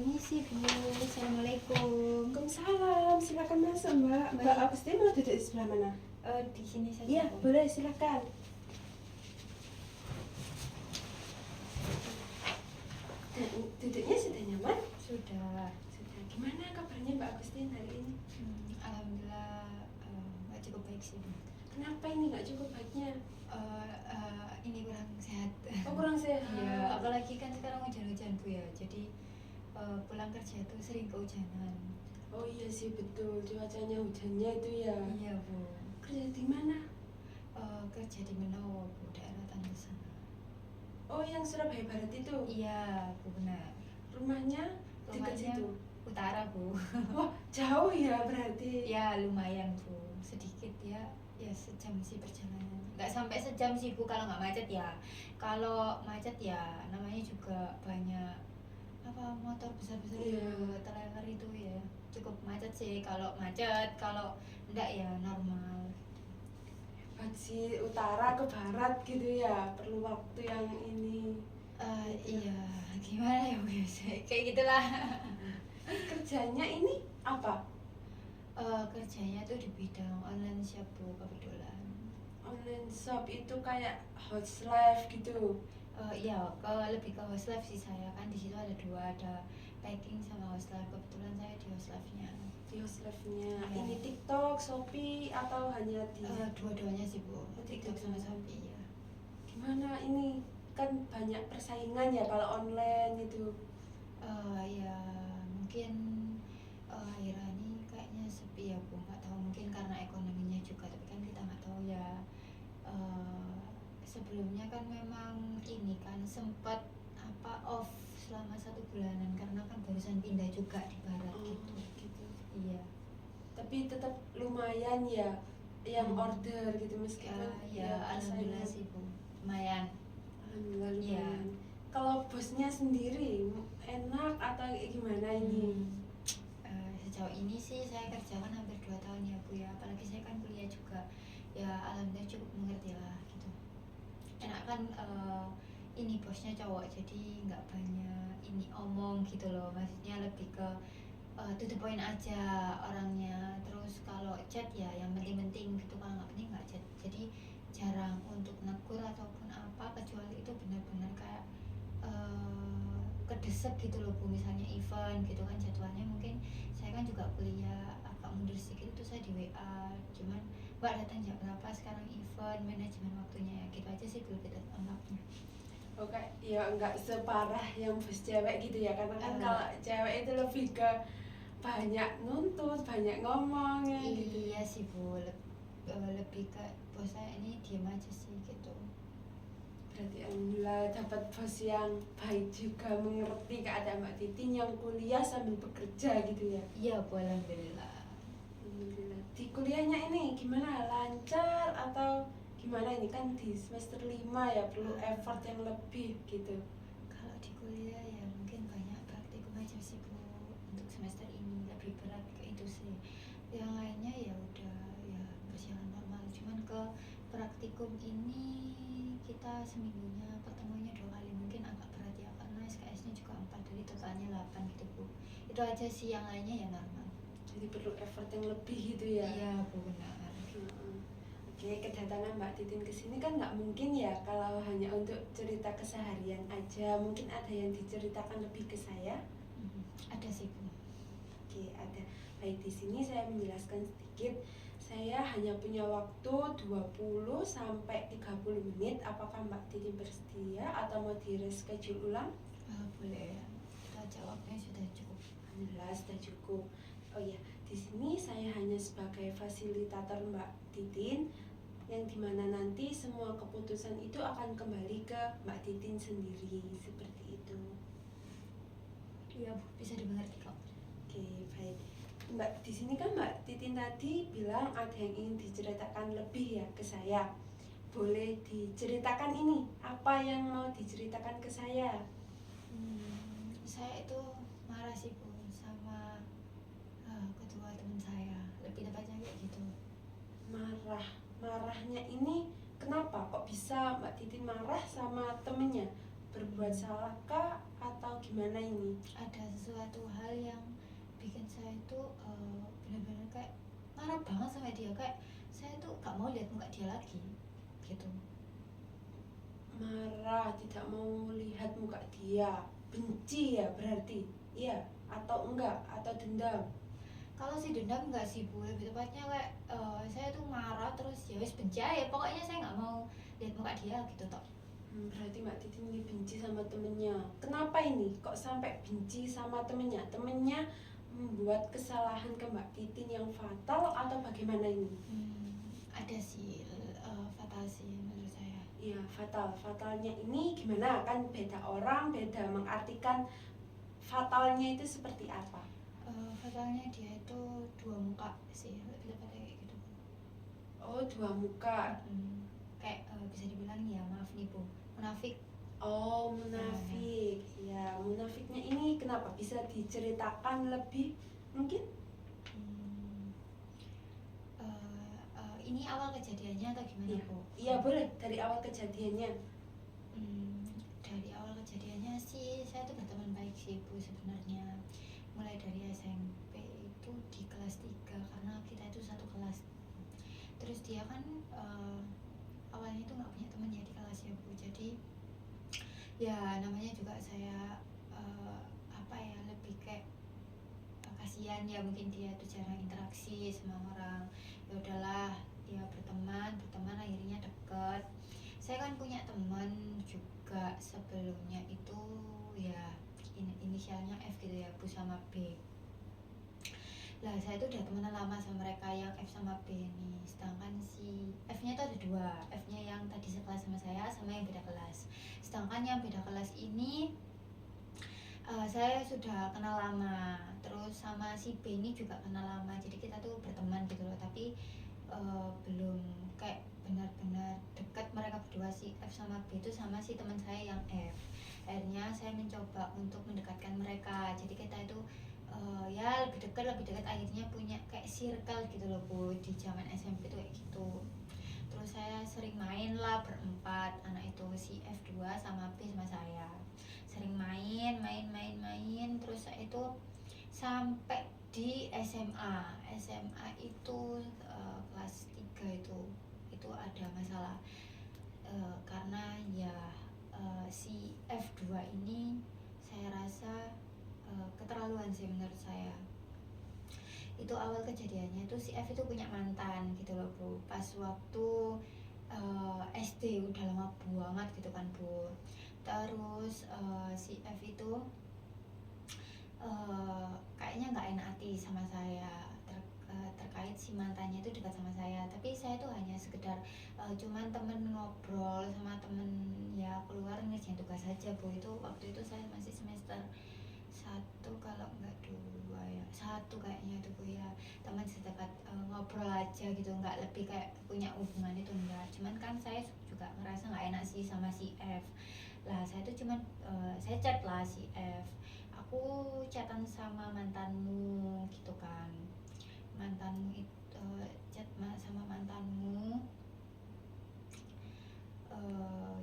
Permisi Bu, Assalamualaikum. Waalaikumsalam, silakan masuk Mbak. Mbak Baik. Agustin mau duduk di sebelah mana? Di sini saja Iya, Bu. boleh silakan. Duduknya sudah nyaman? Sudah. Sudah. Gimana kabarnya Mbak Agustin hari ini? Alhamdulillah nggak cukup baik sih Bu. Kenapa ini nggak cukup baiknya? Ini kurang sehat. Oh, kurang sehat. Iya, apalagi kan sekarang hujan-hujan Bu ya. Jadi pulang kerja itu sering kehujanan. Oh iya sih betul, cuacanya hujannya itu ya. Iya Bu. Kerja di mana? Kerja di Menowo Bu, daerah Tanjung sana. Oh, yang Surabaya Barat itu. Iya Bu, benar. Rumahnya dekat Rumahnya situ. utara Bu. Wah, jauh ya berarti. Ya lumayan Bu, sedikit ya, ya sejam sih perjalanan. Nggak sampai sejam sih Bu kalau nggak macet ya. Kalau macet ya namanya juga banyak apa motor besar-besar Iya. itu, trailer itu ya. Cukup macet sih kalau macet, kalau enggak ya normal. Hebat sih, utara ke barat gitu ya. Perlu waktu yang ini. Iya, gimana ya Bu ya, kayak gitulah. Kerjanya ini apa? Kerjanya tuh di bidang online shop Bu kebetulan. Online shop itu kayak house life gitu. Iya, lebih ke house life sih saya kan di situ ada dua, ada packing sama house life. Kebetulan saya di house life-nya. Di house life-nya. Iya. Ini TikTok, Shopee atau hanya di Dua-duanya sih Bu, TikTok sama dua-duanya. Shopee ya. Gimana ini? Kan banyak persaingan ya kalau online itu. Ya mungkin akhirnya ini kayaknya sepi ya Bu, nggak tahu mungkin karena ekonominya juga, tapi kan kita nggak tahu ya. Sebelumnya kan memang ini kan sempat apa off selama 1 bulanan karena kan barusan pindah juga di barat gitu. Gitu. Iya. Tapi tetap lumayan ya yang Hmm. order gitu meskipun Ya alhamdulillah persaingan. sih Bu, lumayan. Alhamdulillah Iya. lumayan. Kalau bosnya sendiri enak atau gimana ini? Sejauh ini sih saya kerjakan hampir 2 tahun ya Bu ya, apalagi saya kan kuliah juga ya, alhamdulillah cukup mengerti lah gitu. Enak kan ini bosnya cowok jadi nggak banyak ini omong gitu loh, maksudnya lebih ke to the point aja orangnya. Terus kalau chat ya yang penting-penting gitu, kalau nggak penting nggak chat. Jadi jarang untuk negur ataupun apa, kecuali itu benar-benar kayak kedesek gitu loh Bu, misalnya event gitu kan jadwalnya mungkin saya kan juga kuliah agak mundur sedikit, itu saya di WA cuman Mbak datang jam berapa sekarang event, manajemen waktunya ya gitu aja sih Bu, kita anggapnya. Oke, ya nggak separah yang bos cewek gitu ya, karena kan Eh. kalau cewek itu lebih ke banyak nuntut, banyak ngomong ya gitu. Iya sih Bu, lebih ke bos saya ini diem aja sih gitu. Berarti alhamdulillah dapat bos yang baik juga, mengerti keadaan Mbak Titin yang kuliah sambil bekerja gitu ya. Iya Bu, alhamdulillah. Alhamdulillah. Di kuliahnya ini gimana? Lancar atau gimana? Ini kan di semester 5 ya, perlu effort yang lebih gitu. Kalau di kuliah ya mungkin banyak praktikum aja sih Bu, untuk semester ini lebih berat ke itu sih. Yang lainnya ya udah ya berjalan normal, cuman ke praktikum ini kita seminggunya pertemuannya 2 kali, mungkin agak berat ya karena SKS-nya juga 4, jadi totalnya 8 gitu Bu. Itu aja sih, yang lainnya ya normal. Jadi perlu effort yang lebih gitu ya. Iya Bu, benar. Oke, kedatangan Mbak Titin ke sini kan nggak mungkin ya kalau hanya untuk cerita keseharian aja. Mungkin ada yang diceritakan lebih ke saya. Ada sih Bu. Oke, ada. Baik, di sini saya menjelaskan sedikit. Saya hanya punya waktu 20 sampai 30 menit. Apakah Mbak Titin bersedia atau mau di-reschedule ulang? Boleh ya, kita jawabnya sudah cukup. Alhamdulillah sudah cukup. Oh iya, di sini saya hanya sebagai fasilitator Mbak Titin, yang dimana nanti semua keputusan itu akan kembali ke Mbak Titin sendiri, seperti itu. Iya Bu, bisa dimengerti kok. Oke, baik. Mbak, di sini kan Mbak Titin tadi bilang ada yang ingin diceritakan lebih ya ke saya. Boleh diceritakan ini, apa yang mau diceritakan ke saya? Saya itu marah sih Bu sama kedua teman saya, lebih tepatnya kayak gitu. Marahnya ini kenapa kok bisa Mbak Titin marah sama temennya? berbuat salah kah atau gimana ini? Ada sesuatu hal yang bikin saya itu benar-benar kayak marah banget sama dia, kayak saya tuh gak mau lihat muka dia lagi gitu. Marah, tidak mau lihat muka dia, benci ya berarti, iya atau enggak, atau dendam? Kalau si dendam enggak sih Bu, lebih tepatnya kayak saya tuh marah terus ya wis benci aja, pokoknya saya nggak mau lihat muka dia gitu toh. Berarti Mbak Titin ini benci sama temennya. Kenapa ini? Kok sampai benci sama temennya? Temennya membuat kesalahan ke Mbak Titin yang fatal atau bagaimana ini? Ada sih fatal sih menurut saya. Iya, fatal. Fatalnya ini gimana? Kan beda orang, beda mengartikan fatalnya itu seperti apa? Fatalnya dia itu dua muka sih, lebih tepatnya kayak gitu. Oh, dua muka. Kayak bisa dibilang ya maaf nih Bu, munafik. Oh, munafik. Ya, munafiknya ini kenapa? Bisa diceritakan lebih mungkin? Ini awal kejadiannya atau gimana Iya. Bu? Iya, boleh dari awal kejadiannya. Dari awal kejadiannya sih saya tuh berteman baik sih Bu sebenarnya. Mulai dari SMP itu di kelas 3 karena kita itu satu kelas. Terus dia kan awalnya itu nggak punya teman ya di kelas ya Bu. Jadi ya namanya juga saya apa ya, lebih kayak kasihan ya, mungkin dia tuh jarang interaksi sama orang. Ya udahlah, ya berteman akhirnya deket. Saya kan punya teman juga sebelumnya itu ya inisialnya F gitu ya Bu sama B. Lah saya tuh udah temenan lama sama mereka yang F sama B nih. Sedangkan si F-nya itu ada dua, F-nya yang tadi sekelas sama saya sama yang beda kelas. Sedangkan yang beda kelas ini saya sudah kenal lama, terus sama si B ini juga kenal lama, jadi kita tuh berteman gitu loh. Tapi belum kayak benar-benar dekat mereka berdua, si F sama B itu sama si teman saya yang F. Akhirnya saya mencoba untuk mendekatkan mereka, jadi kita itu ya lebih dekat, akhirnya punya kayak circle gitu loh Bu di zaman SMP tuh kayak gitu. Terus saya sering main lah berempat, anak itu si F2 sama B sama saya sering main, terus saya itu sampai di SMA itu kelas 3 itu ada masalah karena ya si F2 ini saya rasa keterlaluan sih menurut saya. Itu awal kejadiannya itu si F itu punya mantan gitu loh Bu, pas waktu SD, udah lama banget gitu kan Bu. Terus si F itu kayaknya nggak enak hati sama saya terkait si mantannya itu dekat sama saya. Tapi saya tuh hanya sekedar cuman temen ngobrol sama temen, ya keluar ngerjain tugas saja Bu. Itu waktu itu saya masih semester 1 kalau nggak 2 ya, 1 kayaknya itu Bu ya. Teman sedekat ngobrol aja gitu, nggak lebih kayak punya hubungan itu enggak. Cuman kan saya juga ngerasa nggak enak sih sama si F. Lah saya tuh cuman saya chat lah si F, aku chatan sama mantanmu gitu kan. Mantanmu itu chat sama mantanmu,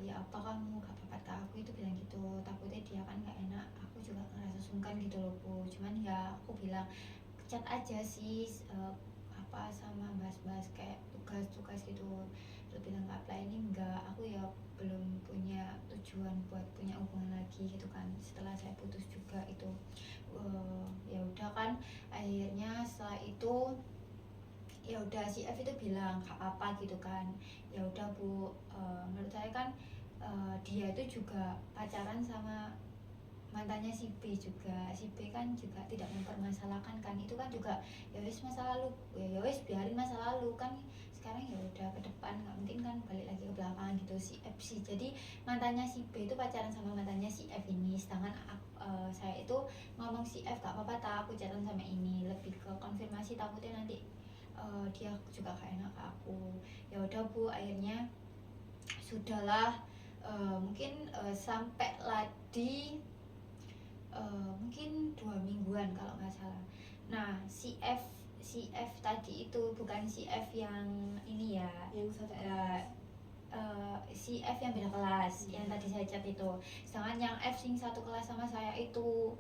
ya apa kamu gak apa-apa ke aku, itu bilang gitu. Takutnya dia kan gak enak, aku juga ngerasa sungkan gitu loh Bu. Cuman ya aku bilang chat aja sih apa sama bahas-bahas kayak tugas-tugas gitu. Terus bilang gak apply ini enggak, aku ya belum punya tujuan buat punya hubungan lagi gitu kan setelah saya putus juga itu. Ya udah kan, akhirnya setelah itu ya udah si F itu bilang gak apa gitu kan. Ya udah Bu, menurut saya kan dia itu juga pacaran sama mantannya si B juga. Si B kan juga tidak mempermasalahkan kan, itu kan juga ya wis masa lalu, ya wis biarin masa lalu kan. Sekarang ya udah ke depan, nggak penting kan balik lagi ke belakang gitu. Si F sih, jadi mantannya si B itu pacaran sama mantannya si F ini. Sedangkan saya itu ngomong si F gak apa-apa tak aku chatan sama ini, lebih ke konfirmasi, takutnya nanti dia juga gak enak ke aku. Ya udah Bu, akhirnya sudahlah, mungkin sampai lagi mungkin 2 mingguan kalau nggak salah. Nah si F tadi itu bukan si F yang ini ya, Yang satu kelas. si F yang beda kelas yang tadi saya chat itu. Sedangkan yang F sing satu kelas sama saya itu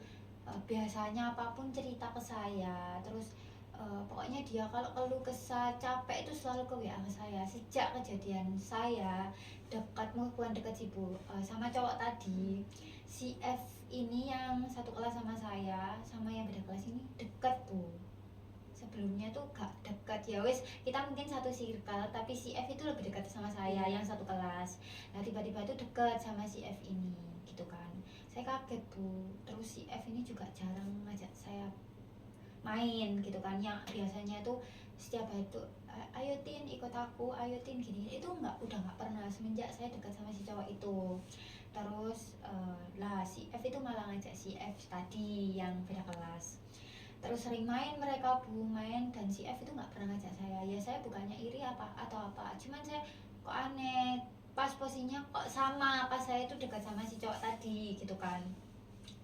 biasanya apapun cerita ke saya, terus pokoknya dia kalau keluh kesah capek itu selalu ke WA ke saya. Sejak kejadian saya dekat, bukan dekat sih Bu, sama cowok tadi, si F ini yang satu kelas sama saya sama yang beda kelas ini dekat Bu. Sebelumnya tuh gak dekat, ya wes kita mungkin satu circle, tapi si F itu lebih dekat sama saya yang satu kelas. Nah tiba-tiba tuh dekat sama si F ini gitu kan, saya kaget Bu. Terus si F ini juga jarang ngajak saya main gitu kan, yang biasanya tuh setiap hari tuh ayo Tin ikut aku, ayo Tin gini, itu udah nggak pernah semenjak saya dekat sama si cowok itu. Terus lah si F itu malah ngajak si F tadi yang beda kelas. Terus sering main mereka Bu, main, dan si F itu nggak pernah ngajak saya. Ya saya bukannya iri apa atau apa, cuman saya kok aneh pas posisinya kok sama pas saya itu dekat sama si cowok tadi gitu kan.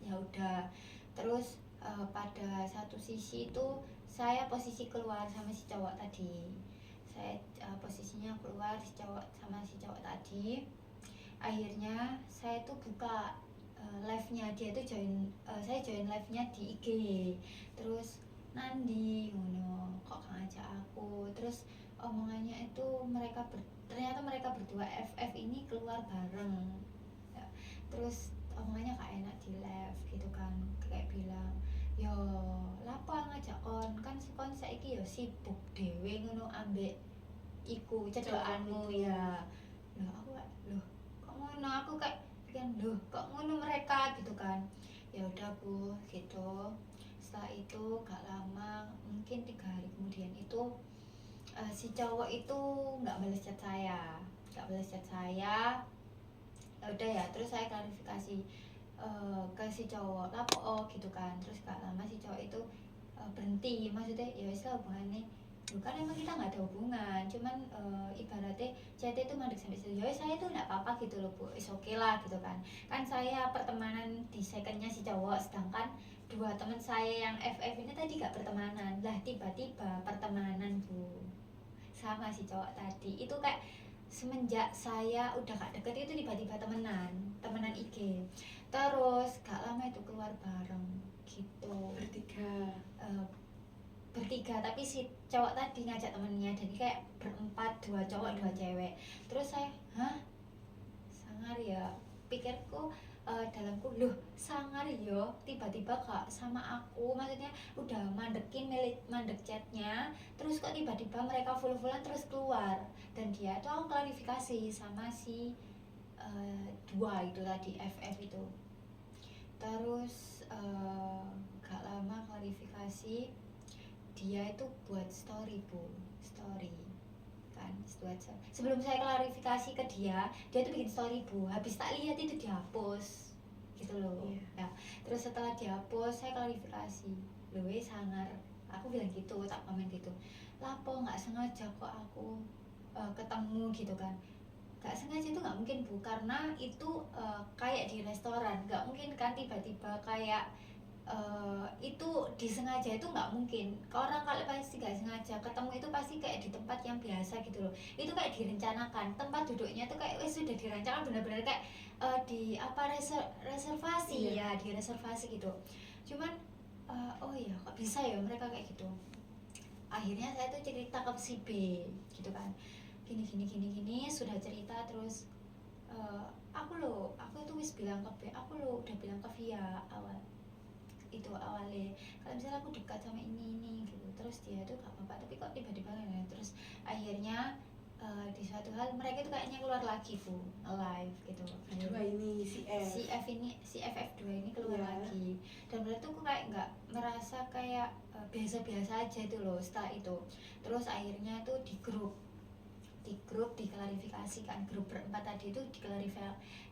Ya udah, terus pada satu sisi itu saya posisi keluar sama si cowok tadi. Saya posisinya keluar si cowok sama si cowok tadi. Akhirnya saya tuh buka live-nya dia tuh saya join live-nya di IG. Terus Nandi ngono kok ngajak aku, terus omongannya itu ternyata mereka berdua FF ini keluar bareng ya. Terus omongannya gak enak di live gitu kan, kayak bilang yo lapo ngajak kon saiki yo sibuk dhewe ngono ambek iku cedokanmu ya. Loh aku kayak loh kok ngono, aku kayak kan loh kok ngono mereka gitu kan. Ya udah Bu gitu. Setelah itu gak lama, mungkin 3 hari kemudian itu si cowok itu nggak balas chat saya, ya udah ya. Terus saya klarifikasi ke si cowok lapo gitu kan. Terus gak lama si cowok itu berhenti, maksudnya ya wis lah hubungannya bukan, emang kita nggak ada hubungan, cuman ibaratnya chat itu mandek sampai situ. Ya saya tuh nggak apa-apa gitu loh Bu, is okay lah gitu kan. Kan saya pertemanan di secondnya si cowok, sedangkan dua teman saya yang FF ini tadi gak pertemanan. Lah tiba-tiba pertemanan Bu sama si cowok tadi itu, kayak semenjak saya udah gak deket itu tiba-tiba temenan IG. Terus gak lama itu keluar bareng gitu, Eh, bertiga, tapi si cowok tadi ngajak temennya, jadi kayak berempat, 2 cowok 2 cewek. Terus saya hah sangar ya, pikirku dalamku loh sangar yo tiba-tiba kak sama aku, maksudnya udah mandek chatnya, terus kok tiba-tiba mereka full-fullan terus keluar. Dan dia tuh aku klarifikasi sama si dua itu tadi FF itu. Terus gak lama klarifikasi, dia itu buat story Bu, story kan. Sebelum saya klarifikasi ke dia tuh bikin story Bu, habis tak lihat itu dihapus gitu loh. Ya terus setelah dihapus saya klarifikasi, loh sangar, aku bilang gitu, tak komen gitu, lapo nggak sengaja kok aku ketemu gitu kan. Gak sengaja itu nggak mungkin Bu, karena itu kayak di restoran, nggak mungkin kan tiba-tiba kayak itu disengaja, itu nggak mungkin. Orang kalau pasti nggak sengaja ketemu itu pasti kayak di tempat yang biasa gitu loh. Itu kayak direncanakan, tempat duduknya tuh kayak wes sudah dirancangkan benar-benar kayak di apa reservasi ya, di reservasi gitu. Cuman oh ya kok bisa ya mereka kayak gitu. Akhirnya saya tuh cerita ke si B gitu kan, gini sudah cerita. Terus aku itu wis bilang ke B, aku udah bilang ke Via itu awalnya kalau misalnya aku dekat sama ini gitu. Terus dia tuh gak apa-apa, tapi kok tiba-tiba kan. Terus akhirnya di suatu hal mereka itu kayaknya keluar lagi Bu, live gitu. Kedua ini si F. Si FF2 ini keluar lagi. Dan berarti aku kayak nggak merasa kayak biasa-biasa aja itu loh setelah itu. Terus akhirnya tuh di grup diklarifikasi kan, grup berempat tadi itu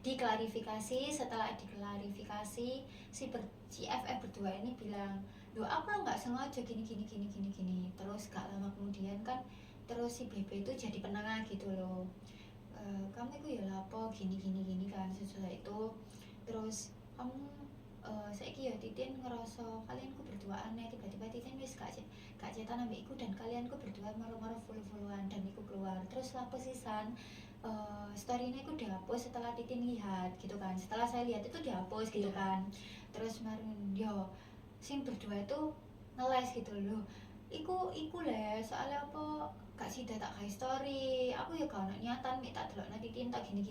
diklarifikasi. Setelah diklarifikasi si FF berdua ini bilang, loh aku nggak sengaja gini. Terus gak lama kemudian kan, terus si BB itu jadi penengah gitu loh. Kamu itu ya lapo gini kan. Sesudah itu terus kamu saiki ya Titin ngerasa kalian ku berdua aneh, tiba-tiba Titin wis gak cetan ambek iku, dan kalian ku berdua maro-maro full-fullan dan iku keluar. Terus lapo sisan story-nya itu dihapus setelah Titin lihat gitu kan, setelah saya lihat itu dihapus gitu Iya. kan. Terus kemarin yo sing berdua itu ngeles gitu loh, iku le soalnya apa gak sida tak gawe story, aku ya gak ono niatan mik tak delokno Titin tak gini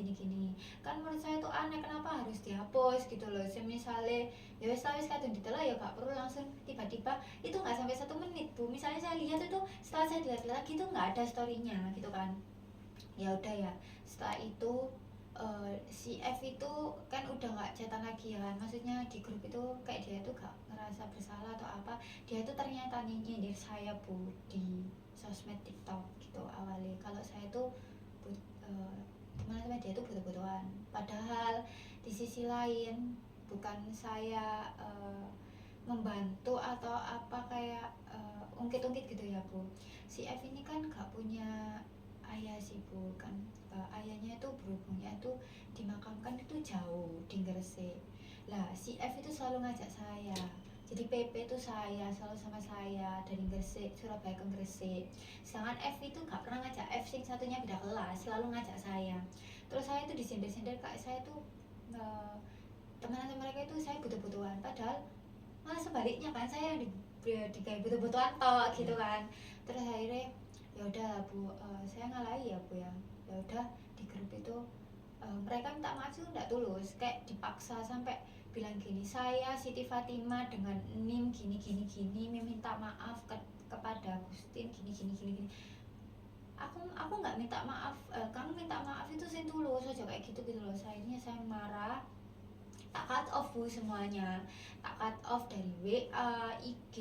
kan. Menurut saya itu aneh, kenapa harus dihapus gitu loh. Semisale ya wis wis kadung ditelok ya gak perlu langsung tiba-tiba, itu nggak sampai 1 menit Bu, misalnya saya lihat itu setelah saya lihat lagi itu nggak ada storynya gitu kan. Ya udah ya, setelah itu si F itu kan udah nggak chatan lagi ya kan, maksudnya di grup itu kayak dia tuh gak ngerasa bersalah atau apa. Dia tuh ternyata nyindir saya Bu di sosmed TikTok gitu awalnya, kalau saya tuh teman sama dia tuh butuh-butuhan, padahal di sisi lain bukan saya membantu atau apa kayak ungkit-ungkit gitu ya Bu. Si F ini kan gak punya ayah sih Bu kan. Ayahnya itu berhubungnya itu dimakamkan itu jauh di Gresik. Lah si F itu selalu ngajak saya, jadi PP itu saya selalu sama saya dari Gresik, Surabaya ke Gresik. Sedangkan F itu gak pernah ngajak, F sing satunya beda kelas selalu ngajak saya. Terus saya itu disindir-sindir kayak saya tuh teman sama mereka itu saya butuh-butuhan, padahal malah sebaliknya kan, saya yang di kayak butuh-butuhan toh gitu kan. Terus akhirnya ya udah Bu, saya ngalahi ya Bu ya. Ya udah di grup itu mereka minta maaf tuh nggak tulus, kayak dipaksa sampai bilang gini, saya Siti Fatima dengan NIM gini meminta maaf kepada Agustin gini. Aku nggak minta maaf, kamu minta maaf itu sih tulus aja kayak gitu loh. Saya marah, tak cut off Bu semuanya, tak cut off dari WA, IG,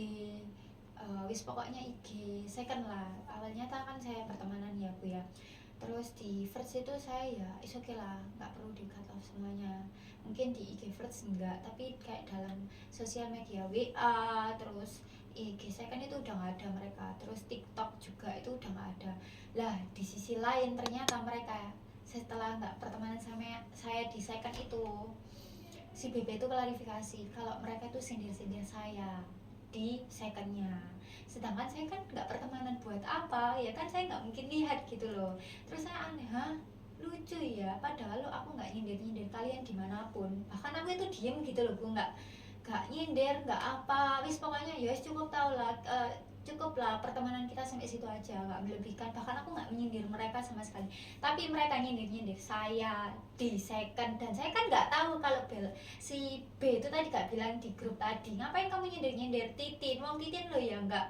wis pokoknya IG second lah. Awalnya kan saya pertemanan ya Bu ya. Terus di first itu saya ya is okay lah, nggak perlu di cut off semuanya. Mungkin di IG first enggak, tapi kayak dalam sosial media WA terus IG second itu udah nggak ada mereka. Terus TikTok juga itu udah nggak ada. Lah di sisi lain ternyata mereka setelah nggak pertemanan sama saya di second itu, si BB itu klarifikasi kalau mereka itu sindir-sindir saya di secondnya, sedangkan saya kan nggak pertemanan buat apa ya kan, saya nggak mungkin lihat gitu loh. Terus saya aneh, hah lucu ya, padahal lo aku nggak nyindir kalian dimanapun, bahkan aku itu diem gitu loh Bu, nggak nyindir nggak apa, wis pokoknya ya wis cukup tau lah, cukup lah pertemanan kita sampai situ aja, nggak melebihkan. Bahkan aku nggak menyindir mereka sama sekali, tapi mereka nyindir saya di second, dan saya kan nggak tahu kalau si B itu tadi gak bilang di grup tadi, ngapain kamu nyindir Titin, wong Titin lo ya nggak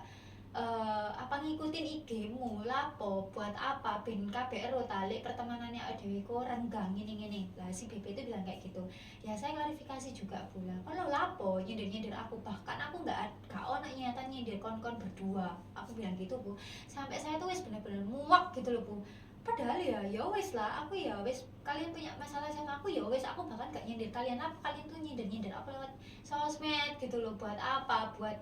apa ngikutin IG-mu lapo buat apa, ben KBR tali pertemanannya adewe ko renggang gini. Lah si BP itu bilang kayak gitu. Ya saya klarifikasi juga pula, kalau lapo nyindir aku, bahkan aku nggak ono niatan nyindir kon berdua, aku bilang gitu Bu. Sampai saya tuh wis bener-bener muak gitu loh Bu, padahal ya wes lah, aku ya wes, kalian punya masalah sama aku ya wes, aku bahkan gak nyindir kalian, apa kalian tuh nyindir aku lewat sosmed gitu loh, buat apa, buat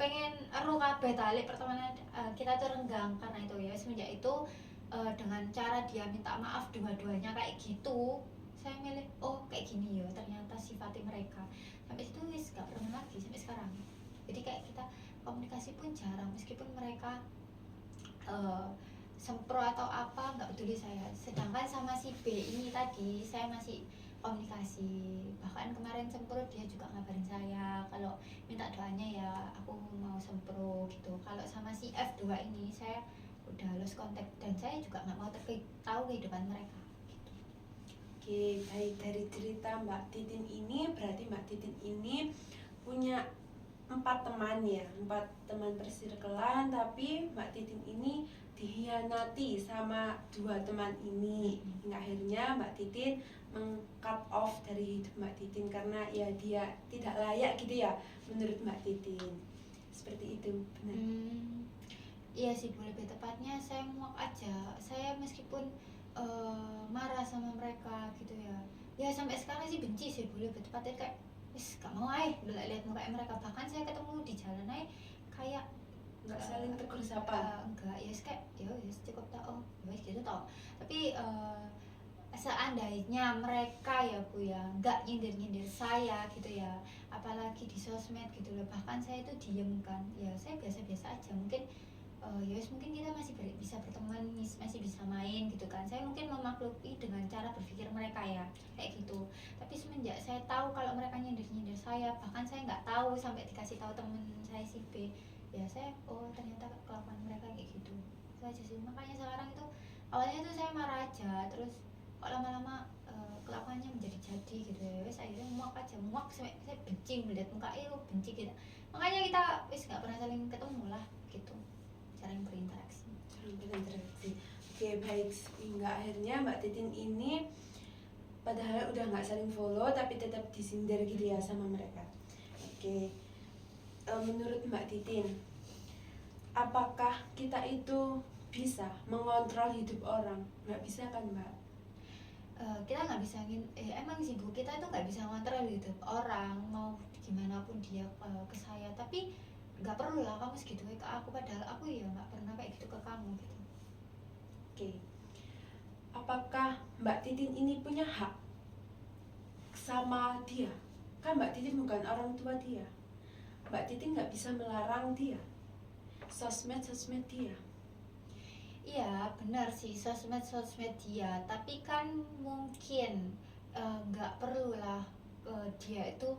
pengen ero kabeh tali pertemanan kita tuh renggang karena itu. Ya semenjak itu dengan cara dia minta maaf dua-duanya kayak gitu, saya milih oh kayak gini ya ternyata sifatnya mereka. Sampai situ wis gak pernah lagi sampai sekarang. Jadi kayak kita komunikasi pun jarang, meskipun mereka sempro atau apa nggak peduli saya. Sedangkan sama si B ini tadi saya masih komunikasi, bahkan kemarin sempro dia juga ngabarin saya kalau minta doanya ya aku mau sempro gitu. Kalau sama si F2 ini saya udah lost contact, dan saya juga nggak mau tahu kehidupan mereka gitu. Oke, baik, dari cerita Mbak Titin ini berarti Mbak Titin ini punya 4 teman ya, 4 teman persirkelan, tapi Mbak Titin ini dihianati sama 2 teman ini. Hingga akhirnya Mbak Titin meng-cut off dari hidup Mbak Titin karena ya dia tidak layak gitu ya menurut Mbak Titin. Seperti itu, benar? Iya sih Bu, lebih tepatnya saya muak aja. Saya meskipun marah sama mereka gitu ya, ya sampai sekarang sih benci sih Bu, lebih tepatnya kayak wis gak mau lihat muka mereka. Bahkan saya ketemu di jalan kayak Nggak saling tegur sapa. enggak ya kayak ya wis cukup tau, oh ya wis gitu tau. Tapi seandainya mereka ya Bu ya nggak nyindir saya gitu ya, apalagi di sosmed gitu loh, bahkan saya itu diem kan, ya saya biasa-biasa aja. Mungkin ya wis mungkin kita masih bisa berteman, masih bisa main gitu kan. Saya mungkin memaklumi dengan cara berpikir mereka ya kayak gitu. Tapi semenjak saya tahu kalau mereka nyindir saya, bahkan saya nggak tahu sampai dikasih tahu temen saya si B, ya saya oh ternyata kelakuan mereka kayak gitu. Itu aja sih, makanya sekarang itu awalnya tuh saya marah aja, terus kok lama-lama kelakuannya menjadi jadi gitu ya wes, akhirnya muak aja, muak sampai saya benci melihat muka itu, benci gitu. Makanya kita wes nggak pernah saling ketemu lah gitu, jarang berinteraksi. Jarang berinteraksi. Oke, baik. Hingga akhirnya Mbak Titin ini padahal udah nggak saling follow tapi tetap disindir gitu ya sama mereka. Oke, menurut Mbak Titin, apakah kita itu bisa mengontrol hidup orang? Nggak bisa kan Mbak? Kita nggak bisa emang sih Bu, kita itu nggak bisa ngontrol hidup orang mau gimana pun dia ke saya, tapi nggak perlu lah kamu segitu ke aku, padahal aku ya nggak pernah kayak gitu ke kamu gitu. Oke, apakah Mbak Titin ini punya hak sama dia? Kan Mbak Titin bukan orang tua dia. Mbak Titin nggak bisa melarang dia, sosmed dia. Iya benar sih, sosmed dia, tapi kan mungkin nggak perlu lah dia itu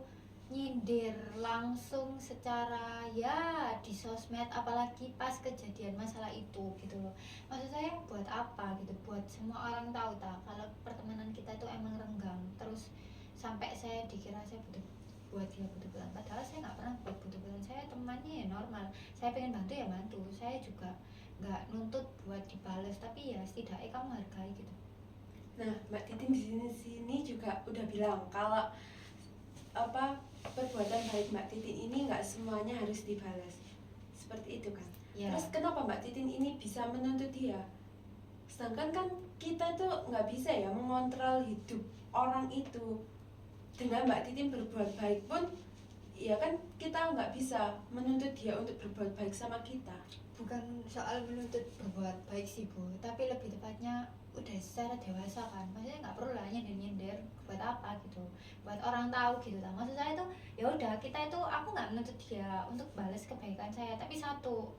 nyindir langsung secara ya di sosmed, apalagi pas kejadian masalah itu gitu loh. Maksud saya buat apa gitu, buat semua orang tahu tak kalau pertemanan kita itu emang renggang, terus sampai saya dikira saya butuh buat dia butuh-butuhan, padahal saya nggak pernah buat butuh-butuhan. Saya temannya ya normal, saya pengen bantu ya bantu, saya juga nggak nuntut buat dibales, tapi ya setidaknya kamu hargai gitu. Nah, Mbak Titin di sini juga udah bilang kalau apa perbuatan baik Mbak Titin ini nggak semuanya harus dibalas, seperti itu kan? Ya. Terus kenapa Mbak Titin ini bisa menuntut dia? Sedangkan kan kita tuh nggak bisa ya mengontrol hidup orang itu. Dengan Mbak Titin berbuat baik pun, ya kan kita nggak bisa menuntut dia untuk berbuat baik sama kita. Bukan soal menuntut berbuat baik sih Bu, tapi lebih tepatnya udah secara dewasa kan, maksudnya nggak perlu lah nyindir buat apa gitu, buat orang tahu gitu lah. Maksud saya tuh ya udah, kita itu aku nggak menuntut dia untuk balas kebaikan saya, tapi satu,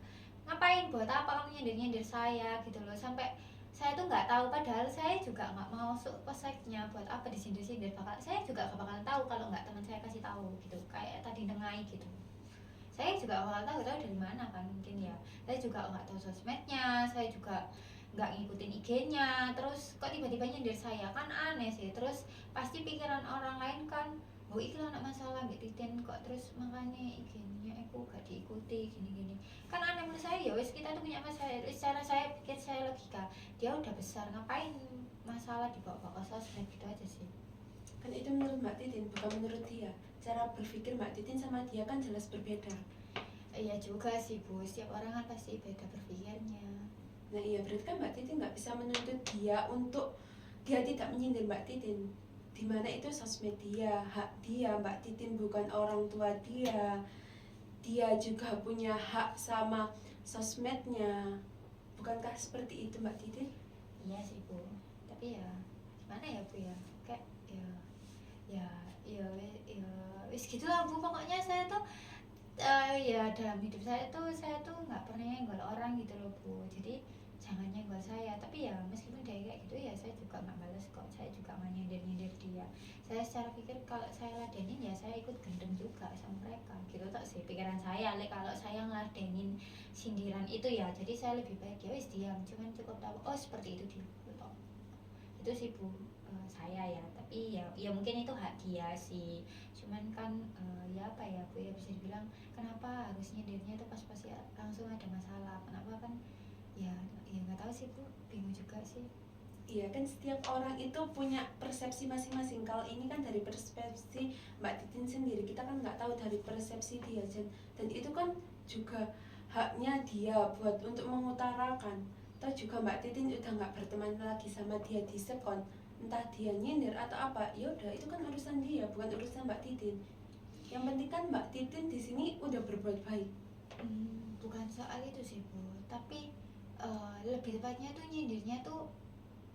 ngapain buat apa kamu nyindir saya gitu loh, sampai saya tuh nggak tahu, padahal saya juga nggak mau masuk poseknya, buat apa disindir-sindir, bakal saya juga gak bakalan tahu kalau nggak teman saya kasih tahu gitu, kayak tadi Nengai gitu. Saya juga awal tahu dari mana kan, mungkin ya saya juga nggak tahu sosmednya, saya juga nggak ngikutin IG-nya, terus kok tiba-tiba nyindir saya, kan aneh sih. Terus pasti pikiran orang lain kan, oh iki anak masalah Mbak Titin kok, terus makanya IG-nya aku gak diikuti gini-gini, kan aneh menurut saya. Ya wes, kita tuh punya masalah, secara saya pikir, saya logika, dia udah besar, ngapain masalah dibawa-bawa ke sosmed gitu aja sih. Kan itu menurut Mbak Titin, bukan menurut dia. Cara berpikir Mbak Titin sama dia kan jelas berbeda. Iya juga sih Bu, setiap orang kan pasti beda berpikirnya. Nah iya, berarti kan Mbak Titin nggak bisa menuntut dia untuk dia tidak menyindir Mbak Titin. Dimana itu sosmed dia, hak dia. Mbak Titin bukan orang tua dia. Dia juga punya hak sama sosmednya. Bukankah seperti itu Mbak Titin? Iya sih Bu, tapi ya gimana ya Bu ya, kayak ya ya wis gitulah Bu. Pokoknya saya tuh ya dalam hidup saya tuh nggak pernah nyenggol orang gitu loh Bu, jadi jangan nyenggol saya. Tapi ya meskipun dia kayak gitu ya saya juga nggak balas kok, saya juga nggak nyindir dia. Saya secara pikir kalau saya ladenin ya saya ikut gendeng juga sama mereka gitu tak sih pikiran saya. Kalau saya ngeladenin sindiran itu ya jadi saya lebih baik ya wis diam, cuman cukup tahu oh seperti itu gitu. Itu sih Bu, saya ya. Tapi ya mungkin itu hak dia sih, cuman kan ya apa ya Bu ya, bisa dibilang kenapa harus nyindirnya itu pas ya langsung ada masalah, kenapa kan ya nggak tahu sih Bu, bingung juga sih. Iya kan setiap orang itu punya persepsi masing-masing. Kalau ini kan dari persepsi Mbak Titin sendiri, kita kan nggak tahu dari persepsi dia, dan itu kan juga haknya dia buat untuk mengutarakan. Atau juga Mbak Titin udah nggak berteman lagi sama dia di sekon, entah dia nyindir atau apa, ya udah itu kan urusan dia, bukan urusan Mbak Titin. Yang penting kan Mbak Titin di sini udah berbuat baik. Bukan soal itu sih Bu, tapi lebih tepatnya tuh nyindirnya tuh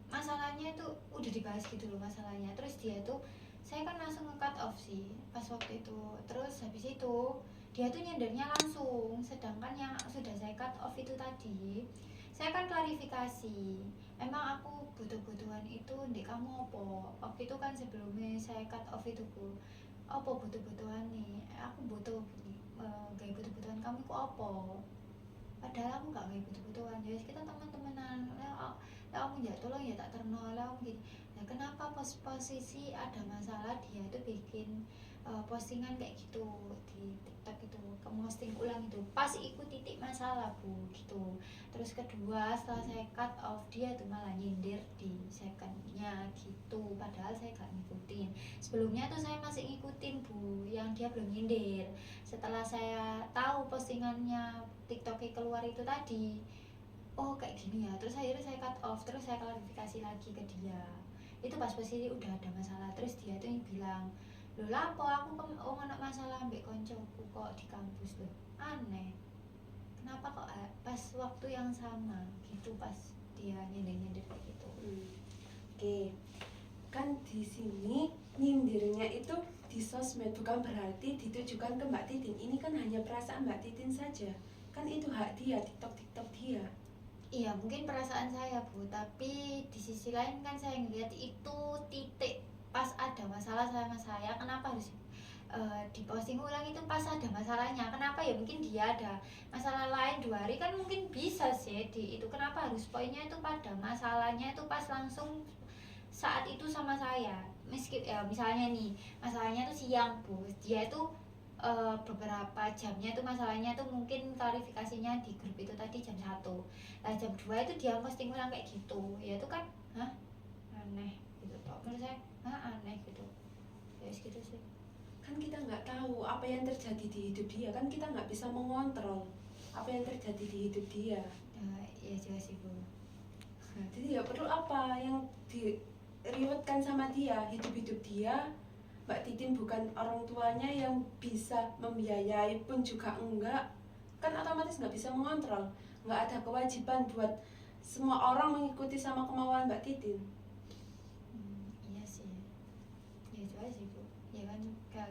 masalahnya itu udah dibahas gitu loh masalahnya, terus dia tuh, saya kan langsung nge-cut off sih pas waktu itu. Terus habis itu dia tuh nyendernya langsung, sedangkan yang sudah saya cut off itu tadi saya kan klarifikasi, emang aku butuh-butuhan itu ndek kamu apa waktu itu kan sebelumnya saya cut off itu bu apa butuh-butuhan nih aku butuh gaya butuh-butuhan kamu kok apa padahal aku gak kayak butuh-butuhan ya kita teman-temanan lah kamu ya tolong ya tak terno lah gini nah kenapa posisi ada masalah dia itu bikin postingan kayak gitu di TikTok itu posting ulang itu pas ikut titik masalah bu gitu terus kedua setelah saya cut off dia tuh malah nyindir di secondnya gitu padahal saya gak ngikutin sebelumnya tuh saya masih ngikutin bu yang dia belum nyindir setelah saya tahu postingannya TikToknya keluar itu tadi oh kayak gini ya terus akhirnya saya cut off terus saya klarifikasi lagi ke dia itu pas posisi udah ada masalah terus dia tuh yang bilang loh lapo aku oh anak masalah ambek koncoku kok di kampus loh aneh kenapa kok pas waktu yang sama gitu pas dia nyindir kayak gitu Oke, kan di sini nyindirnya itu di sosmed bukan berarti ditujukan ke Mbak Titin. Ini kan hanya perasaan Mbak Titin saja. Kan itu hak dia, TikTok dia. iya mungkin perasaan saya bu tapi di sisi lain kan saya ngeliat itu titik pas ada masalah sama saya kenapa harus diposting ulang itu pas ada masalahnya kenapa ya mungkin dia ada masalah lain 2 hari kan mungkin bisa sih di itu kenapa harus poinnya itu pada masalahnya itu pas langsung saat itu sama saya meski ya misalnya nih masalahnya tuh siang bu dia itu beberapa jamnya tuh masalahnya tuh mungkin klarifikasinya di grup itu tadi jam 1 nah jam 2 itu dia posting ulang kayak gitu ya itu kan hah aneh gitu toh menurut saya aneh gitu ya segitu sih Kan kita nggak tahu apa yang terjadi di hidup dia. Kan kita nggak bisa mengontrol apa yang terjadi di hidup dia. ya juga sih bu Jadi ya perlu apa yang diriwetkan sama dia, hidup-hidup dia. Mbak Titin bukan orang tuanya yang bisa membiayai pun juga enggak. Kan otomatis nggak bisa mengontrol. Nggak ada kewajiban buat semua orang mengikuti sama kemauan Mbak Titin. iya sih ya juga sih bu ya kan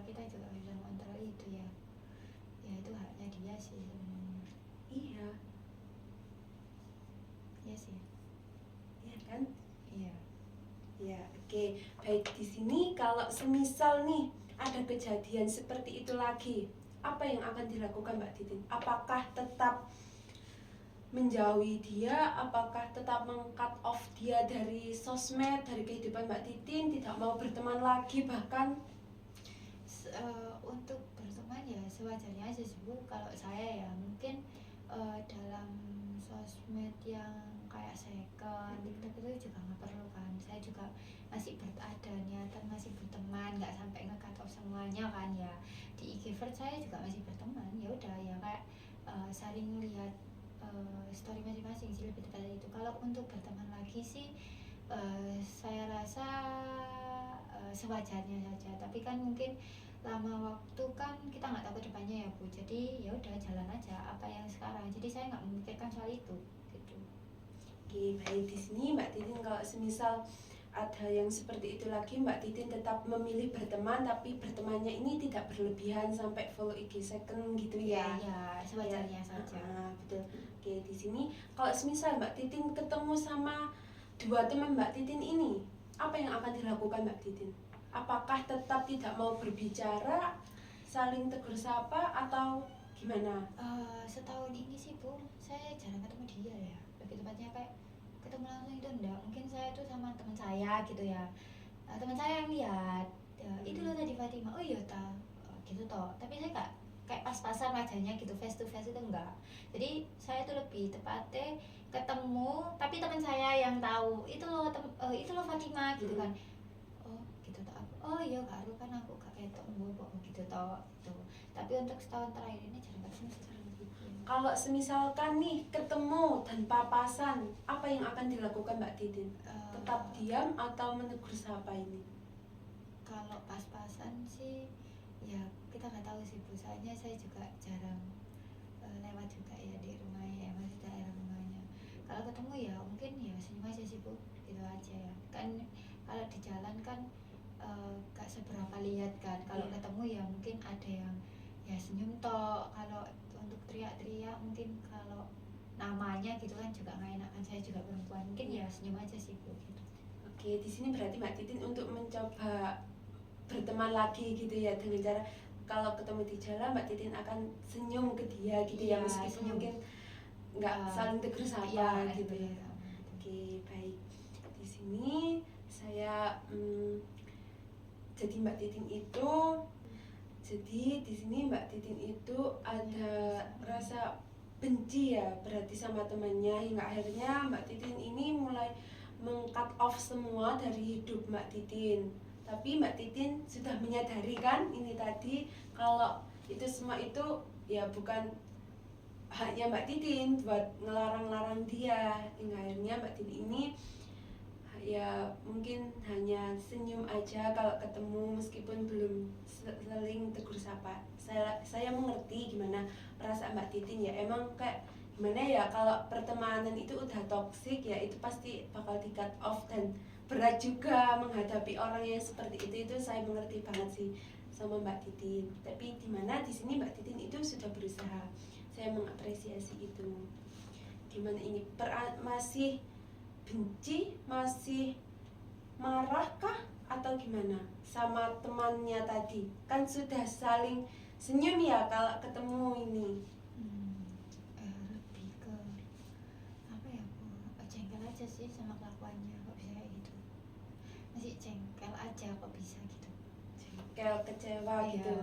kita juga nggak bisa mengontrol itu ya ya itu haknya dia sih sebenarnya Iya, iya sih iya kan? iya Ya, oke. Baik, di sini kalau semisal nih ada kejadian seperti itu lagi, apa yang akan dilakukan Mbak Titin? Apakah tetap menjauhi dia? Apakah tetap meng-cut off dia dari sosmed, dari kehidupan Mbak Titin, tidak mau berteman lagi bahkan? Untuk berteman ya sewajarnya aja sih bu kalau saya ya mungkin dalam sosmed yang kayak second TikTok itu juga nggak perlu kan saya juga masih ada niatan masih berteman nggak sampai nge-cut off semuanya kan ya di IG First saya juga masih berteman ya udah ya kayak saling lihat story masing-masing sih lebih tepat itu kalau untuk berteman lagi sih saya rasa sewajarnya saja tapi kan mungkin lama waktu kan kita nggak tahu ke depannya ya bu jadi ya udah jalan aja apa yang sekarang jadi saya nggak memikirkan soal itu gitu Oke, baik, di sini Mbak Titin kalau semisal ada yang seperti itu lagi, Mbak Titin tetap memilih berteman tapi bertemannya ini tidak berlebihan sampai follow IG second gitu ya. ya sewajarnya saja Betul. Oke, di sini kalau semisal Mbak Titin ketemu sama dua teman Mbak Titin ini, apa yang akan dilakukan Mbak Titin? Apakah tetap tidak mau berbicara, saling tegur sapa atau gimana? setahun ini sih bu saya jarang ketemu dia ya lebih tepatnya kayak ketemu langsung itu enggak mungkin saya tuh sama teman saya gitu ya teman saya yang lihat itu loh tadi Fatima oh iya ta gitu toh tapi saya kayak pas-pasan wajahnya gitu face to face itu enggak jadi saya tuh lebih tepatnya ketemu tapi teman saya yang tahu itu loh Fatima gitu kan oh gitu toh aku oh iya kak kan aku gak ketok mbok gitu toh gitu tapi untuk setahun terakhir ini jarang ketemu sih. Kalau semisalkan nih ketemu dan papasan, apa yang akan dilakukan Mbak Titin? Tetap diam atau menegur sapa ini? Kalau pas-pasan sih ya kita nggak tahu sih bu soalnya saya juga jarang lewat juga ya di rumahnya ya masih daerah rumahnya kalau ketemu ya mungkin ya senyum aja sih bu gitu aja ya kan kalau di jalan kan gak seberapa lihat kan kalau ketemu ya mungkin ada yang ya senyum toh. Kalau untuk teriak-teriak mungkin kalau namanya gitu kan juga nggak enak kan, saya juga perempuan, mungkin ya senyum aja sih Bu gitu. Oke, di sini berarti Mbak Titin untuk mencoba berteman lagi gitu ya, dengan cara kalau ketemu di jalan Mbak Titin akan senyum ke dia gitu ya, Iya, meskipun senyum. mungkin nggak saling tegur sapa Iya, gitu ya. benar. Oke, baik. Di sini saya jadi Mbak Titin itu jadi di sini Mbak Titin itu ada rasa benci ya berarti sama temannya, hingga akhirnya Mbak Titin ini mulai meng-cut off semua dari hidup Mbak Titin. Tapi Mbak Titin sudah menyadari kan ini tadi, kalau itu semua itu ya bukan haknya Mbak Titin buat ngelarang-larang dia. Hingga akhirnya Mbak Titin ini ya mungkin hanya senyum aja kalau ketemu, meskipun belum saling tegur sapa. Saya mengerti gimana perasaan Mbak Titin ya, emang kayak gimana ya, kalau pertemanan itu udah toksik ya itu pasti bakal di cut off, dan berat juga menghadapi orang yang seperti itu saya mengerti banget sih sama Mbak Titin. Tapi dimana di sini Mbak Titin itu sudah berusaha, saya mengapresiasi itu. Gimana ini, masih benci, masih marah kah atau gimana sama temannya tadi? Kan sudah saling senyum ya kalau ketemu ini. Lebih ke apa ya Bu, jengkel aja sih sama kelakuannya, kok bisa kayak gitu, masih jengkel aja kok bisa gitu. Jengkel, kecewa Iya. gitu.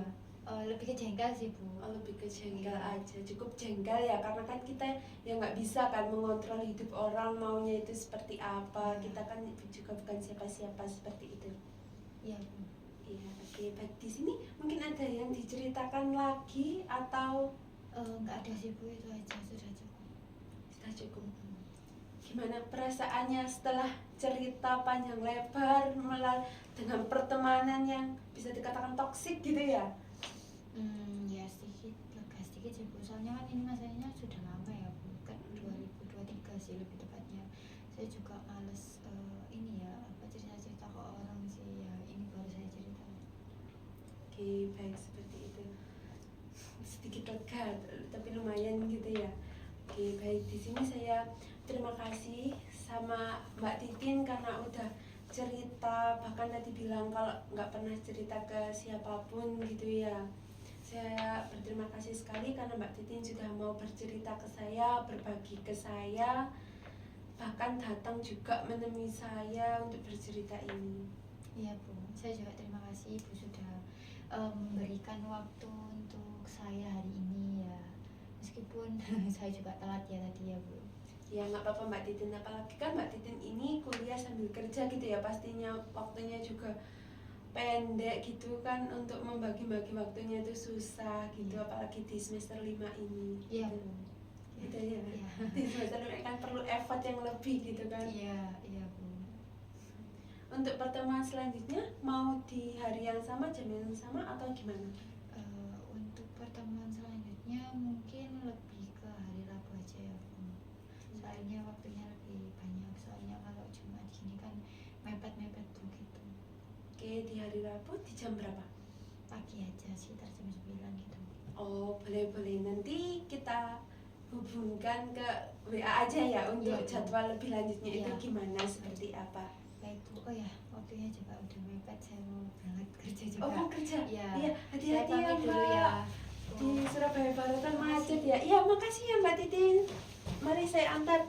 Lebih ke jengkel sih Bu. Lebih ke jengkel Iya. aja, cukup jengkel ya, karena kan kita ya nggak bisa kan mengontrol hidup orang maunya itu seperti apa. Iya. Kita kan juga bukan siapa-siapa seperti itu. Iya Bu. Iya, oke. Baik, di sini mungkin ada yang diceritakan lagi atau Nggak ada sih Bu, itu aja sudah cukup. sudah cukup? Gimana perasaannya setelah cerita panjang lebar dengan pertemanan yang bisa dikatakan toksik gitu ya? Ya sedikit lega sedikit sih Bu, soalnya kan ini masanya sudah lama ya Bu, kan 2023 sih lebih tepatnya. Saya juga males ini ya apa cerita-cerita ke orang sih ya, ini baru saya cerita. Oke, baik, seperti itu. Sedikit lega, tapi lumayan gitu ya. Oke, baik, di sini saya terima kasih sama Mbak Titin karena udah cerita, bahkan tadi bilang kalau nggak pernah cerita ke siapapun gitu ya. Saya berterima kasih sekali karena Mbak Titin sudah mau bercerita ke saya, berbagi ke saya, bahkan datang juga menemui saya untuk bercerita ini. Iya Bu, saya juga terima kasih Ibu sudah memberikan waktu untuk saya hari ini ya, meskipun saya juga telat ya tadi ya Bu. Ya nggak apa-apa Mbak Titin, apalagi kan Mbak Titin ini kuliah sambil kerja gitu ya, pastinya waktunya juga pendek gitu kan, untuk membagi-bagi waktunya itu susah gitu, apalagi di semester 5 ini. Iya gitu. Bu. Gitu ya. Iya. Di semester 5 kan perlu effort yang lebih gitu kan. Iya Bu. Untuk pertemuan selanjutnya mau di hari yang sama, jam yang sama atau gimana? Untuk pertemuan selanjutnya mungkin lebih ke hari Rabu aja ya Bu, soalnya waktunya lebih banyak, soalnya kalau Jumat gini kan mepet-mepet Bu gitu. Oke, di hari Rabu di jam berapa? Pagi aja sekitar jam 9 gitu. Oh, boleh-boleh, nanti kita hubungkan ke WA aja ya untuk Iya, Bu. jadwal lebih lanjutnya itu Iya. gimana, seperti apa. Baik Bu, oh ya waktunya juga udah mepet, saya mau berangkat kerja juga. Oh, mau kerja? Iya. Iya, Saya hati-hati ya pamit dulu Mbak. ya. Di Surabaya Barat kan Makasih. macet ya. Iya, makasih ya Mbak Titin. Mari saya antar.